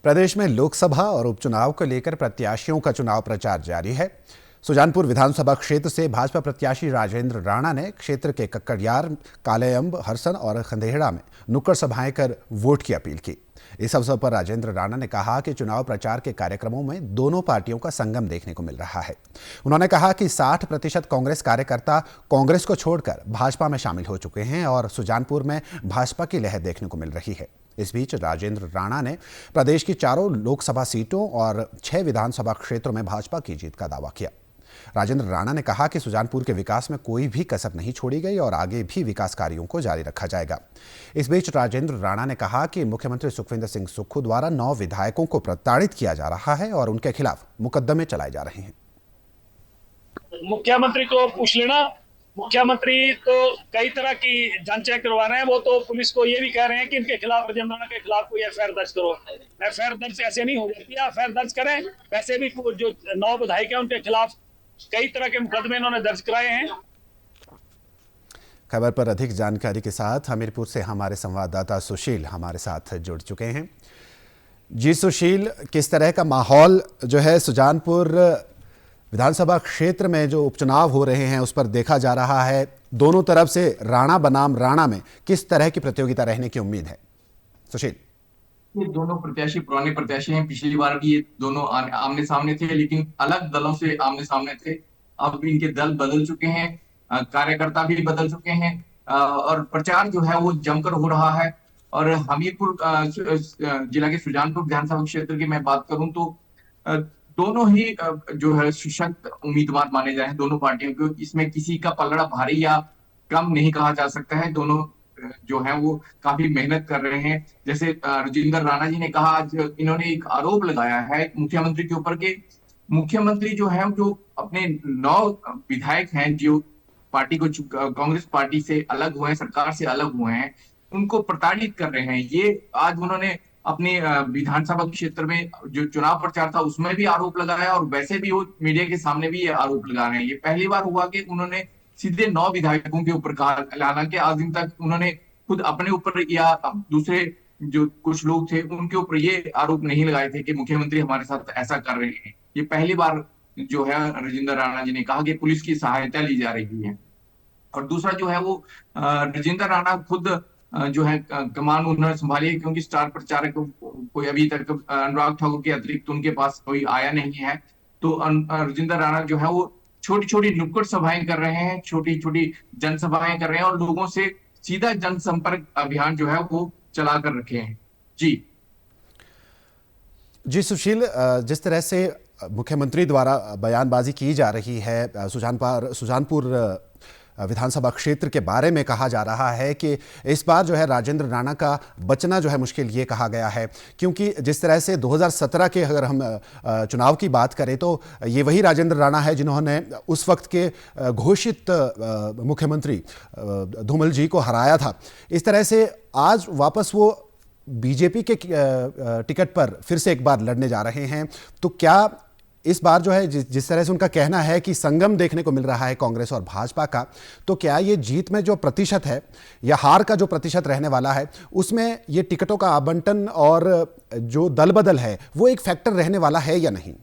प्रदेश में लोकसभा और उपचुनाव को लेकर प्रत्याशियों का चुनाव प्रचार जारी है। सुजानपुर विधानसभा क्षेत्र से भाजपा प्रत्याशी राजेंद्र राणा ने क्षेत्र के कक्कड़ियार, कालेअंब, हरसन और खंदेहड़ा में नुक्कड़ सभाएं कर वोट की अपील की। इस अवसर पर राजेंद्र राणा ने कहा कि चुनाव प्रचार के कार्यक्रमों में दोनों पार्टियों का संगम देखने को मिल रहा है। उन्होंने कहा कि 60% कांग्रेस कार्यकर्ता कांग्रेस को छोड़कर भाजपा में शामिल हो चुके हैं और सुजानपुर में भाजपा की लहर देखने को मिल रही है। इस बीच राजेंद्र राणा ने प्रदेश की 4 लोकसभा सीटों और 6 विधानसभा क्षेत्रों में भाजपा की जीत का दावा किया। राजेंद्र राणा ने कहा कि सुजानपुर के विकास में कोई भी कसर नहीं छोड़ी गई और आगे भी विकास कार्यों को जारी रखा जाएगा। इस बीच राजेंद्र राणा ने कहा कि मुख्यमंत्री सुखविंदर सिंह सुक्खू द्वारा 9 विधायकों को प्रताड़ित किया जा रहा है और उनके खिलाफ मुकदमे चलाए जा रहे हैं। मुख्यमंत्री को पूछ लेना, मुख्यमंत्री तो कई तरह की जांचें करवा रहे हैं। वो तो पुलिस को ये भी कह रहे हैं कि इनके खिलाफ, राजेंद्र राणा के खिलाफ कोई एफआईआर दर्ज करो। एफआईआर दर्ज ऐसे नहीं हो जाती है, एफआईआर दर्ज करें। वैसे भी जो 9 विधायक हैं उनके खिलाफ कई तरह के मुकदमे इन्होंने दर्ज कराए हैं। खबर पर अधिक जानकारी के साथ हमीरपुर से हमारे संवाददाता सुशील हमारे साथ जुड़ चुके हैं। जी सुशील, किस तरह का माहौल जो है सुजानपुर विधानसभा क्षेत्र में जो उपचुनाव हो रहे हैं उस पर देखा जा रहा है? दोनों तरफ से राणा बनाम राणा में किस तरह की प्रतियोगिता रहने की उम्मीद है? सुशील, ये दोनों प्रत्याशी पुराने प्रत्याशी हैं। पिछली बार भी ये दोनों आमने सामने थे, लेकिन अलग दलों से आमने सामने थे। अब इनके दल बदल चुके हैं, कार्यकर्ता भी बदल चुके हैं और प्रचार जो है वो जमकर हो रहा है। और हमीरपुर जिला के सुजानपुर विधानसभा क्षेत्र की मैं बात करूं तो दोनों ही जो है सशक्त उम्मीदवार माने जाए हैं दोनों पार्टियों को। इसमें किसी का पलड़ा भारी या कम नहीं कहा जा सकता है। दोनों जो है वो काफी मेहनत कर रहे हैं। जैसे राजेंद्र राणा जी ने कहा, आज इन्होंने एक आरोप लगाया है मुख्यमंत्री के ऊपर के मुख्यमंत्री जो है जो अपने 9 विधायक हैं जो पार्टी को कांग्रेस पार्टी से अलग हुए हैं, सरकार से अलग हुए हैं, उनको प्रताड़ित कर रहे हैं। ये आज उन्होंने अपने विधानसभा क्षेत्र में जो चुनाव प्रचार था उसमें भी आरोप लगाया और वैसे भी वो मीडिया के सामने भी ये आरोप लगा रहे हैं। ये पहली बार हुआ कि उन्होंने सीधे 9 विधायकों के ऊपर कहा। हालांकि आज दिन तक उन्होंने खुद अपने ऊपर या दूसरे जो कुछ लोग थे उनके ऊपर ये आरोप नहीं लगाए थे कि मुख्यमंत्री हमारे साथ ऐसा कर रहे हैं। ये पहली बार जो है राजेंद्र राणा जी ने कहा कि पुलिस की सहायता ली जा रही है। और दूसरा जो है वो राजेंद्र राणा खुद जो है कमान उन्होंने संभाली है, क्योंकि स्टार प्रचारक कोई अभी तक अनुराग ठाकुर के अतिरिक्त उनके पास कोई आया नहीं है। तो राजेंद्र राणा जो है वो छोटी छोटी नुक्कड़ सभाएं कर रहे हैं, छोटी छोटी जनसभाएं कर रहे हैं और लोगों से सीधा जनसंपर्क अभियान जो है वो चला कर रखे हैं। जी सुशील, जिस तरह से मुख्यमंत्री द्वारा बयानबाजी की जा रही है सुजानपुर विधानसभा क्षेत्र के बारे में कहा जा रहा है कि इस बार जो है राजेंद्र राणा का बचना जो है मुश्किल, ये कहा गया है क्योंकि जिस तरह से 2017 के अगर हम चुनाव की बात करें तो ये वही राजेंद्र राणा है जिन्होंने उस वक्त के घोषित मुख्यमंत्री धूमल जी को हराया था। इस तरह से आज वापस वो बीजेपी के टिकट पर फिर से एक बार लड़ने जा रहे हैं। तो क्या इस बार जो है जिस तरह से उनका कहना है कि संगम देखने को मिल रहा है कांग्रेस और भाजपा का, तो क्या ये जीत में जो प्रतिशत है या हार का जो प्रतिशत रहने वाला है उसमें ये टिकटों का आवंटन और जो दल बदल है वो एक फैक्टर रहने वाला है या नहीं?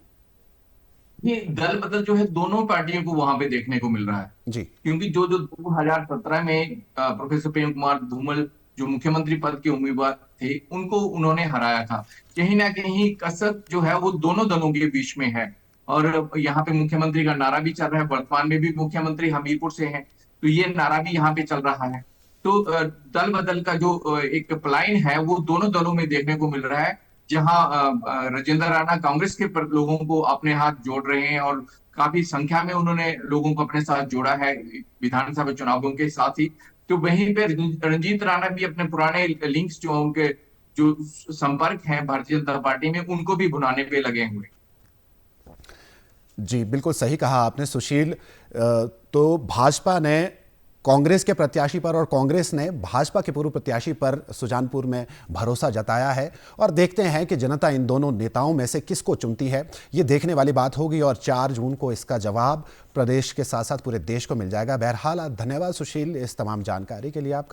ये दल बदल जो है दोनों पार्टियों को वहां पे देखने को मिल रहा है जी, क्योंकि जो 2017 में प्रोफेसर प्रेम कुमार धूमल जो मुख्यमंत्री पद के उम्मीदवार थे उनको उन्होंने हराया था। कहीं ना कहीं कसक जो है वो दोनों दलों के बीच में है और यहाँ पे मुख्यमंत्री का नारा भी चल रहा है। वर्तमान में भी मुख्यमंत्री हमीरपुर से हैं, तो ये नारा भी यहाँ पे चल रहा है। तो दल बदल का जो एक पलायन है वो दोनों दलों में देखने को मिल रहा है, जहां राजेंद्र राणा कांग्रेस के लोगों को अपने हाथ जोड़ रहे हैं और काफी संख्या में उन्होंने लोगों को अपने साथ जोड़ा है विधानसभा चुनावों के साथ ही। तो वहीं पे रंजीत राणा भी अपने पुराने लिंक्स जो उनके जो संपर्क हैं भारतीय जनता पार्टी में उनको भी भुनाने पे लगे हुए। जी बिल्कुल सही कहा आपने सुशील। तो भाजपा ने कांग्रेस के प्रत्याशी पर और कांग्रेस ने भाजपा के पूर्व प्रत्याशी पर सुजानपुर में भरोसा जताया है और देखते हैं कि जनता इन दोनों नेताओं में से किसको चुनती है। ये देखने वाली बात होगी और 4 जून को इसका जवाब प्रदेश के साथ साथ पूरे देश को मिल जाएगा। बहरहाल धन्यवाद सुशील इस तमाम जानकारी के लिए आपका।